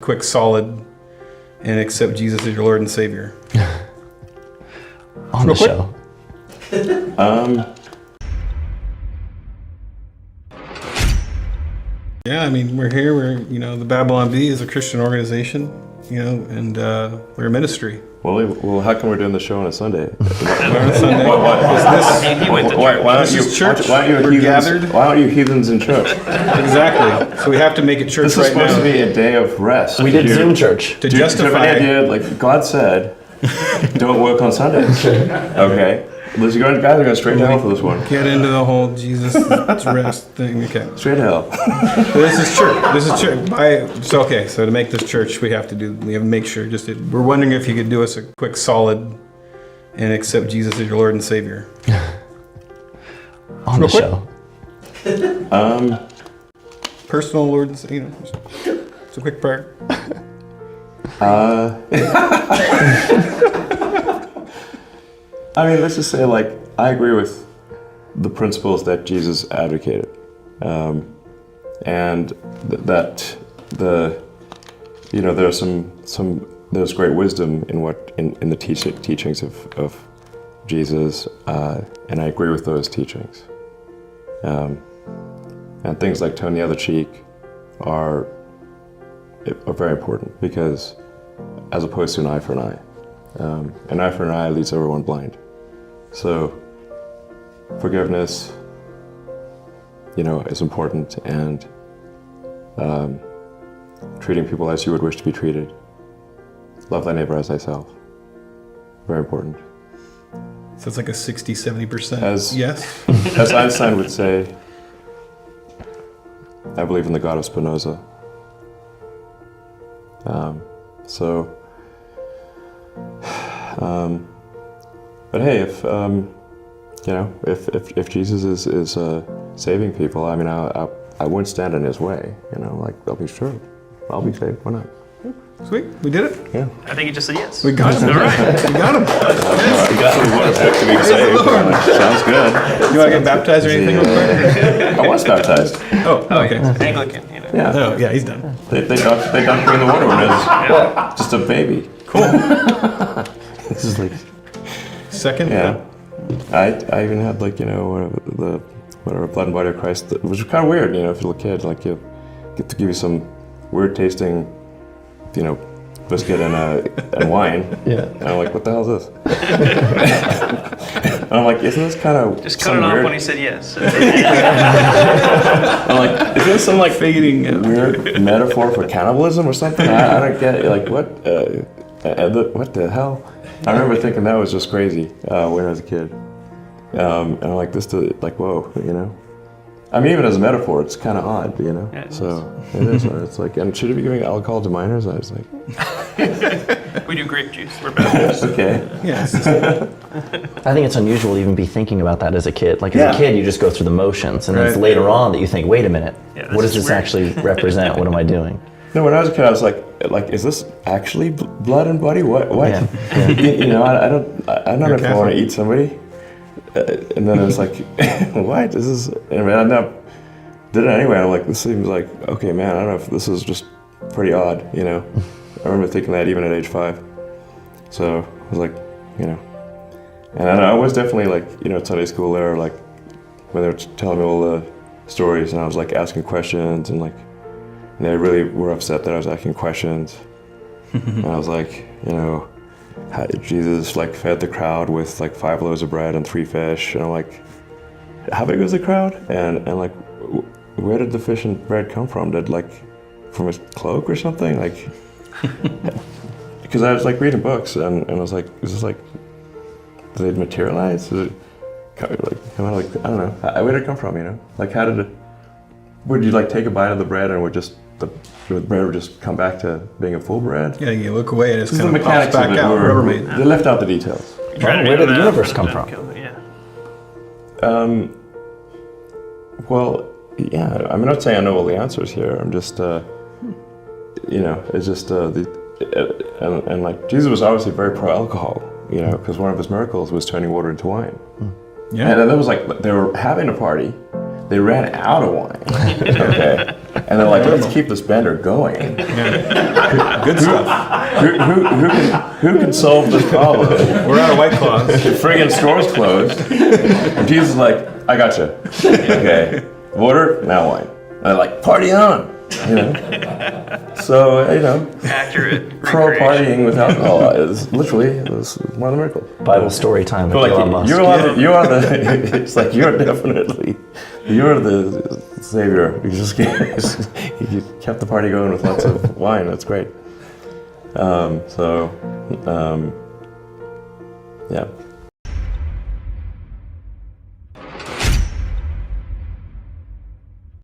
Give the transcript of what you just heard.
quick, solid, and accept Jesus as your Lord and Savior? On the show. Yeah, I mean, we're here. We're, the Babylon Bee is a Christian organization, and we're a ministry. Well, how come we're doing the show on a Sunday? We're on a Sunday. This is church. We're gathered. Why aren't you heathens in church? Exactly. So we have to make it church This is right now. supposed to be a day of rest. We did Zoom church. To Do you have justify. any idea, like God said, don't work on Sundays. Okay? Guys are going straight to hell for this one. Get into the whole Jesus rest thing. Okay. Straight to hell. So this is church. This is church. So to make this church, we have to make sure. We're wondering if you could do us a quick, solid, and accept Jesus as your Lord and Savior. On the show. Personal Lord and Savior. It's a quick prayer. I mean, let's just say, I agree with the principles that Jesus advocated, and there's great wisdom in the teachings of Jesus, and I agree with those teachings. And things like turn the other cheek are very important, because as opposed to an eye for an eye leads everyone blind. So forgiveness, is important, and treating people as you would wish to be treated. Love thy neighbor as thyself. Very important. So it's like a 60-70%. Yes. As Einstein would say, I believe in the God of Spinoza. But hey, if Jesus is saving people, I mean, I wouldn't stand in his way. They'll be sure, I'll be saved. Why not? Sweet, we did it. Yeah. I think he just said yes. We got him. All right. We got him. To be saved. Sounds good. You want to get baptized or anything? I was baptized. Oh, okay. Anglican, Yeah. Oh, yeah, he's done. They dunked me in the water when I was just a baby. Cool. This is like. Second? Yeah. I even had whatever blood and body of Christ, which was kind of weird, if you're a kid, you get to give you some weird tasting, biscuit and wine. Yeah. And I'm like, what the hell is this? And I'm like, isn't this kind of Just cut it off when he said yes. I'm like, is this some fading weird metaphor for cannibalism or something? I don't get it. What the hell? I remember thinking that was just crazy when I was a kid. And I'm like, whoa, I mean, even as a metaphor, it's kind of odd, Yeah, it so it is. It's like, and should it be giving alcohol to minors? I was like, We do grape juice. We're Baptists. okay. Yes. I think it's unusual to even be thinking about that as a kid. As a kid, you just go through the motions, and then it's Right. later on that you think, wait a minute, Yeah, what this does is this weird. actually represent? What am I doing? No, when I was a kid, I was like, is this actually blood and body? What? Yeah. I don't know if I want to eat somebody. And then I was like, what? This is, and I did it anyway. I'm like, this seems like, okay, man, I don't know if this is just pretty odd, I remember thinking that even at age 5. So I was like, and I was definitely at Sunday school there, when they were telling me all the stories, and I was asking questions, and they really were upset that I was asking questions. And I was like, how Jesus fed the crowd with 5 loaves of bread and 3 fish, and I'm like, how big was the crowd? And where did the fish and bread come from? From his cloak or something? Because I was reading books, and I was like, is this did it materialize? Is it kind of I don't know. Where did it come from? How did it? Would you take a bite of the bread and would the bread would just come back to being a full bread? Yeah, you look away and it's The kind of pops mechanics of back it out, were, Rubbermaid. they left out the details. Where did the universe come from? Yeah. Well, yeah. I'm not saying I know all the answers here. I'm just, it's just Jesus was obviously very pro alcohol, because one of his miracles was turning water into wine. Yeah. And then there was they were having a party, they ran out of wine. Okay. And they're like, let's keep this bender going. Good stuff. Who can solve this problem? We're out of White Claws. The friggin' store's closed. And Jesus is like, I gotcha. Okay. Water, now wine. And they're like, party on. You know? So, Accurate. pro recreation. partying with alcohol is literally one of the miracles. Bible story time with But Elon Musk. you are the it's like you're the savior. You kept the party going with lots of wine. That's great. Yeah.